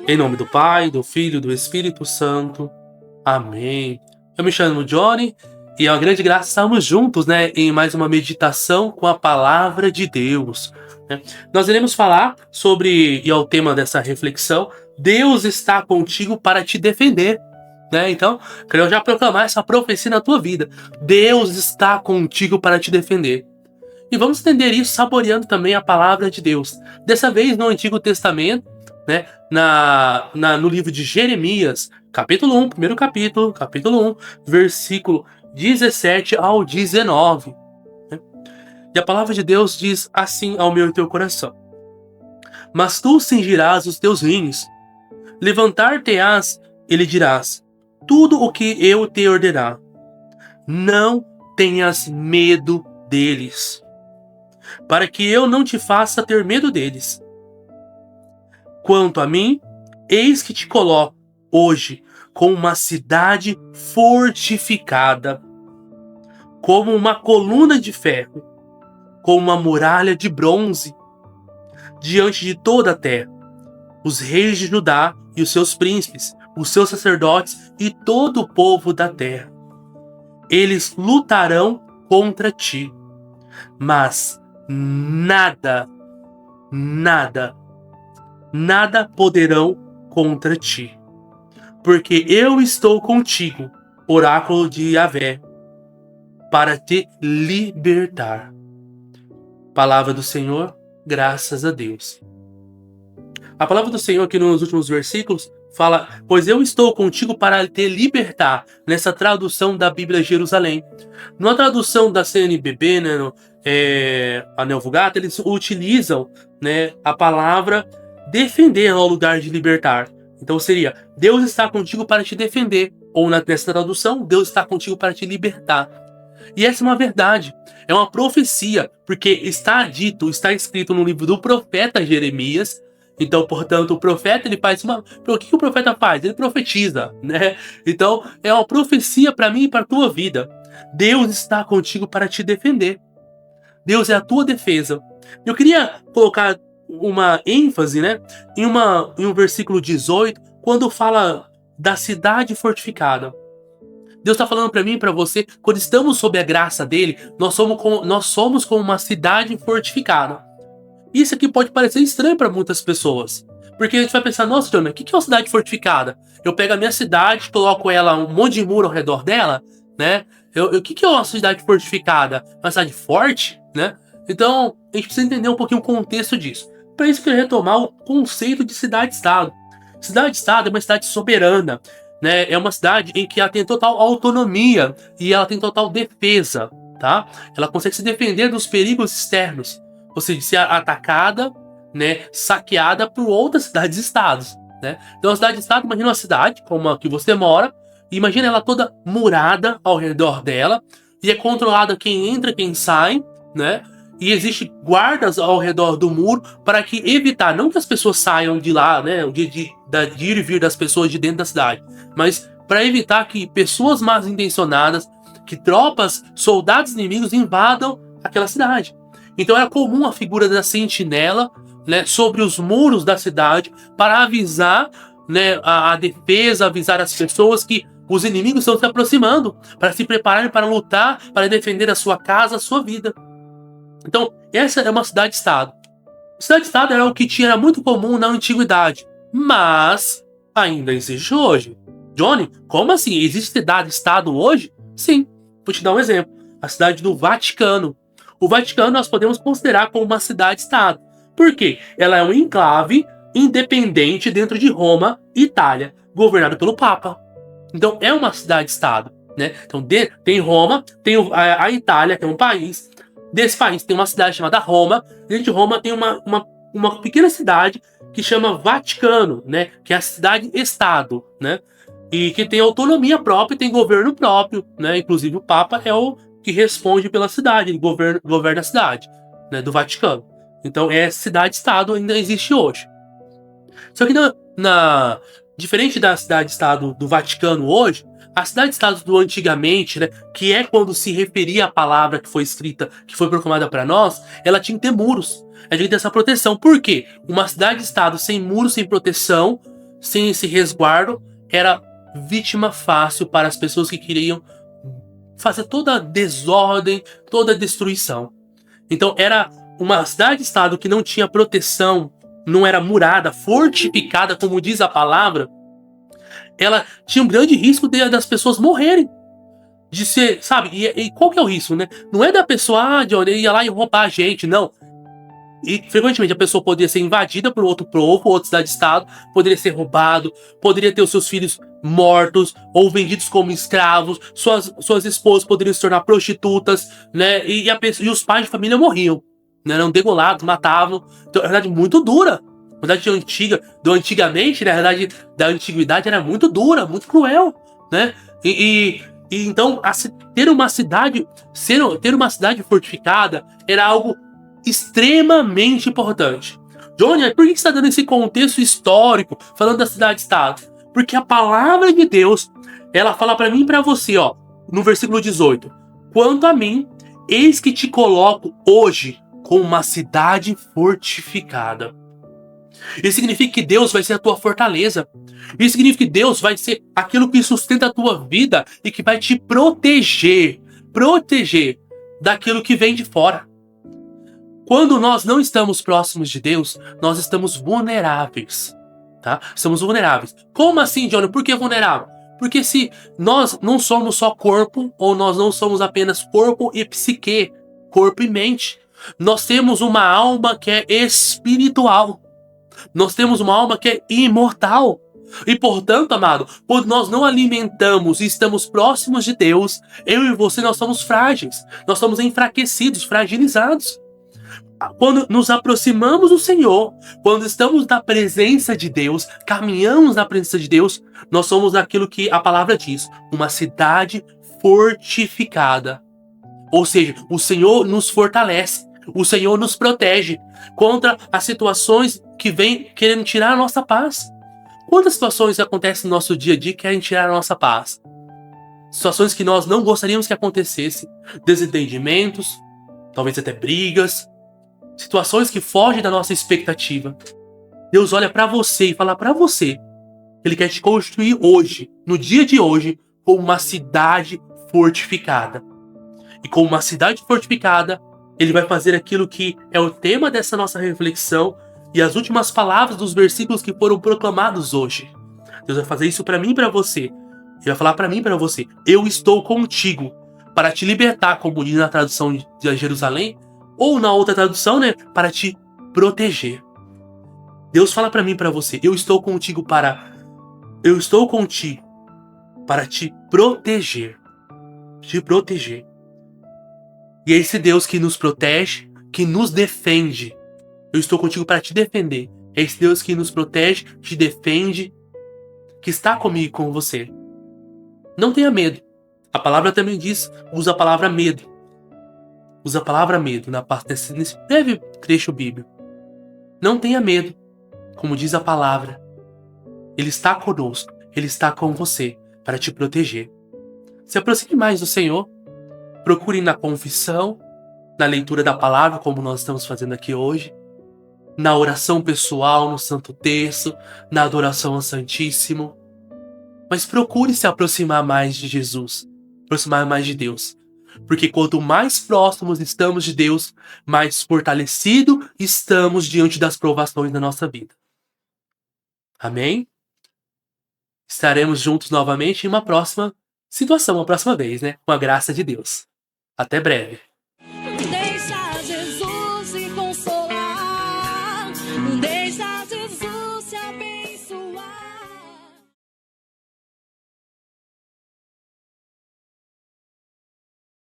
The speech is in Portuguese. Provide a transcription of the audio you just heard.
Em nome do Pai, do Filho e do Espírito Santo. Amém. Eu me chamo Johnny e é uma grande graça estarmos juntos, em mais uma meditação com a Palavra de Deus. Nós iremos falar sobre, e é o tema dessa reflexão, Deus está contigo para te defender. Então, quero já proclamar essa profecia na tua vida. Deus está contigo para te defender. E vamos entender isso saboreando também a Palavra de Deus. Dessa vez no Antigo Testamento, no livro de Jeremias, capítulo 1, primeiro capítulo 1, versículo 17 ao 19. E a palavra de Deus diz assim ao meu e teu coração: Mas tu cingirás os teus rins, levantar-te-ás e lhe dirás tudo o que eu te ordenar. Não tenhas medo deles, para que eu não te faça ter medo deles. Quanto a mim, eis que te coloco hoje como uma cidade fortificada, como uma coluna de ferro, como uma muralha de bronze, diante de toda a terra. Os reis de Judá e os seus príncipes, os seus sacerdotes e todo o povo da terra. Eles lutarão contra ti, mas nada poderão contra ti, porque eu estou contigo, oráculo de Yahvé, para te libertar. Palavra do Senhor, graças a Deus. A palavra do Senhor aqui nos últimos versículos fala: pois eu estou contigo para te libertar, nessa tradução da Bíblia Jerusalém. Na tradução da CNBB, a Neo Vulgata, eles utilizam a palavra defender ao lugar de libertar. Então seria: Deus está contigo para te defender. Ou nessa tradução, Deus está contigo para te libertar. E essa é uma verdade, é uma profecia, porque está escrito no livro do profeta Jeremias. Então, portanto, o profeta, ele faz o que o profeta faz? Ele profetiza, Então, é uma profecia para mim e para a tua vida. Deus está contigo para te defender. Deus é a tua defesa. Eu queria colocar uma ênfase, em um versículo 18, quando fala da cidade fortificada. Deus está falando para mim e para você, quando estamos sob a graça dele, nós somos como uma cidade fortificada. Isso aqui pode parecer estranho para muitas pessoas, porque a gente vai pensar: nossa, John, o que é uma cidade fortificada? Eu pego a minha cidade, coloco ela, um monte de muro ao redor dela, O que é uma cidade fortificada? Uma cidade forte, Então, a gente precisa entender um pouquinho o contexto disso. Para isso, eu quero retomar o conceito de cidade-estado. Cidade-estado é uma cidade soberana, É uma cidade em que ela tem total autonomia e ela tem total defesa, tá? Ela consegue se defender dos perigos externos, ou seja, ser atacada, saqueada por outras cidades-estados, Então, a cidade-estado, imagina uma cidade como a que você mora, e imagina ela toda murada ao redor dela, e é controlada quem entra, quem sai, E existe guardas ao redor do muro para evitar, não que as pessoas saiam de lá, de ir e vir das pessoas de dentro da cidade, mas para evitar que pessoas mal intencionadas, que tropas, soldados inimigos invadam aquela cidade. Então era comum a figura da sentinela, sobre os muros da cidade para avisar, a defesa, avisar as pessoas que os inimigos estão se aproximando, para se prepararem para lutar, para defender a sua casa, a sua vida. Então, essa é uma cidade-estado. Cidade-estado era o que era muito comum na antiguidade, mas ainda existe hoje. Johnny, como assim? Existe cidade-estado hoje? Sim, vou te dar um exemplo. A cidade do Vaticano. O Vaticano nós podemos considerar como uma cidade-estado. Por quê? Ela é um enclave independente dentro de Roma, Itália, governado pelo Papa. Então, é uma cidade-estado, Então, tem Roma, tem a Itália, que é um país. Desse país tem uma cidade chamada Roma. Dentro de Roma tem uma pequena cidade que chama Vaticano, Que é a cidade-estado, E que tem autonomia própria e tem governo próprio, Inclusive o Papa é o que responde pela cidade, ele governa a cidade, do Vaticano. Então, cidade-estado ainda existe hoje. Só que diferente da cidade-estado do Vaticano hoje, a cidade-estado do antigamente, que é quando se referia à palavra que foi escrita, que foi proclamada para nós, ela tinha que ter muros. A gente tem essa proteção. Por quê? Uma cidade-estado sem muros, sem proteção, sem esse resguardo, era vítima fácil para as pessoas que queriam fazer toda a desordem, toda a destruição. Então era uma cidade-estado que não tinha proteção, não era murada, fortificada, como diz a palavra. Ela tinha um grande risco das pessoas morrerem. De ser, sabe? E qual que é o risco, né? Não é da pessoa, Johnny, ia lá e roubar a gente, não. E frequentemente a pessoa poderia ser invadida por outro povo, outra cidade-estado, poderia ser roubado, poderia ter os seus filhos mortos ou vendidos como escravos, suas esposas poderiam se tornar prostitutas, né? E os pais de família morriam, né? Eram degolados, matavam. Então, na verdade, muito dura. Na verdade, antigamente, na verdade, da antiguidade era muito dura, muito cruel, né? E então, ter uma cidade fortificada era algo extremamente importante. Johnny, por que você está dando esse contexto histórico, falando da cidade-estado? Porque a palavra de Deus, ela fala para mim e para você, ó, no versículo 18: quanto a mim, eis que te coloco hoje como uma cidade fortificada. Isso significa que Deus vai ser a tua fortaleza. Isso significa que Deus vai ser aquilo que sustenta a tua vida e que vai te proteger daquilo que vem de fora. Quando nós não estamos próximos de Deus, nós estamos vulneráveis, tá? Estamos vulneráveis. Como assim, Johnny? Por que vulnerável? Porque se nós não somos só corpo, ou nós não somos apenas corpo e psique, corpo e mente, nós temos uma alma que é espiritual. Nós temos uma alma que é imortal. E portanto, amado, quando nós não alimentamos e estamos próximos de Deus, eu e você, nós somos frágeis. Nós somos enfraquecidos, fragilizados. Quando nos aproximamos do Senhor, quando estamos na presença de Deus, caminhamos na presença de Deus, nós somos aquilo que a palavra diz, uma cidade fortificada. Ou seja, o Senhor nos fortalece, o Senhor nos protege contra as situações que vêm querendo tirar a nossa paz. Quantas situações acontecem no nosso dia a dia que querem tirar a nossa paz? Situações que nós não gostaríamos que acontecessem, desentendimentos, talvez até brigas, situações que fogem da nossa expectativa. Deus olha para você e fala para você que Ele quer te construir hoje, no dia de hoje, como uma cidade fortificada. E como uma cidade fortificada, Ele vai fazer aquilo que é o tema dessa nossa reflexão e as últimas palavras dos versículos que foram proclamados hoje. Deus vai fazer isso para mim e para você. Ele vai falar para mim e para você: eu estou contigo para te libertar, como diz na tradução de Jerusalém, ou na outra tradução, né, para te proteger. Deus fala para mim e para você: eu estou contigo para te proteger. Te proteger. E é esse Deus que nos protege, que nos defende. Eu estou contigo para te defender. É esse Deus que nos protege, te defende, que está comigo e com você. Não tenha medo. A palavra também diz, usa a palavra medo. Usa a palavra medo nesse breve trecho bíblico. Não tenha medo. Como diz a palavra, Ele está conosco. Ele está com você para te proteger. Se aproxime mais do Senhor. Procure na confissão, na leitura da palavra, como nós estamos fazendo aqui hoje, na oração pessoal, no Santo Terço, na adoração ao Santíssimo. Mas procure se aproximar mais de Jesus, aproximar mais de Deus. Porque quanto mais próximos estamos de Deus, mais fortalecido estamos diante das provações da nossa vida. Amém? Estaremos juntos novamente em uma próxima situação, uma próxima vez, né? Com a graça de Deus. Até breve.